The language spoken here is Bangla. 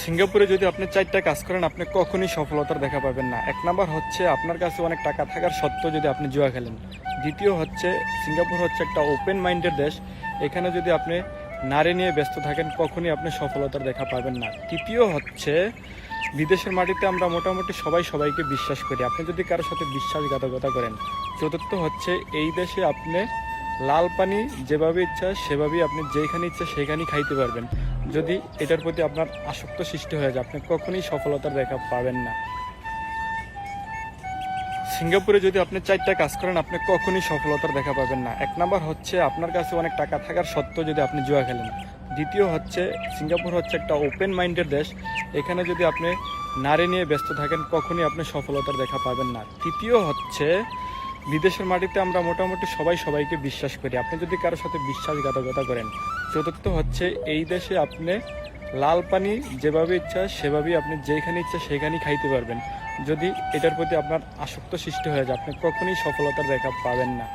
সিঙ্গাপুরে যদি আপনি 4টা কাজ করেন আপনি কখনোই সফলতার দেখা পাবেন না। এক নাম্বার হচ্ছে আপনার কাছে অনেক টাকা থাকার সত্ত্বেও যদি আপনি জুয়া খেলেন। দ্বিতীয় হচ্ছে সিঙ্গাপুর হচ্ছে একটা ওপেন মাইন্ডের দেশ। এখানে যদি আপনি নারী নিয়ে ব্যস্ত থাকেন কখনোই আপনি সফলতার দেখা পাবেন না। তৃতীয় হচ্ছে বিদেশের মাটিতে আমরা মোটামুটি সবাই সবাইকে বিশ্বাস করি, আপনি যদি কারোর সাথে বিশ্বাসঘাতকতা করেন। চতুর্থ হচ্ছে এই দেশে আপনি লাল পানি যেভাবে ইচ্ছা সেভাবেই আপনি যেখানে ইচ্ছা সেখানেই খাইতে পারবেন। যদি এটার প্রতি আপনার আসক্ত সৃষ্টি হয়ে যায় আপনি কখনোই সফলতার দেখা পাবেন না। সিঙ্গাপুরে যদি আপনি 4টা কাজ করেন আপনি কখনোই সফলতার দেখা পাবেন না। এক নাম্বার হচ্ছে আপনার কাছে অনেক টাকা থাকার সত্ত্বেও যদি আপনি জুয়া খেলেন। দ্বিতীয় হচ্ছে সিঙ্গাপুর হচ্ছে একটা ওপেন মাইন্ডের দেশ। এখানে যদি আপনি নারী নিয়ে ব্যস্ত থাকেন কখনোই আপনি সফলতার দেখা পাবেন না। তৃতীয় হচ্ছে বিদেশের মাটিতে আমরা মোটামুটি সবাই সবাইকে বিশ্বাস করি, আপনি যদি কারোর সাথে বিশ্বাসঘাতকতা করেন। চতুর্থ হচ্ছে এই দেশে আপনি লাল পানি যেভাবে ইচ্ছা সেভাবেই আপনি যেখানে ইচ্ছা সেখানেই খাইতে পারবেন। যদি এটার প্রতি আপনার আসক্ত সৃষ্টি হয়ে যায় আপনি কখনোই সফলতার দেখা পাবেন না।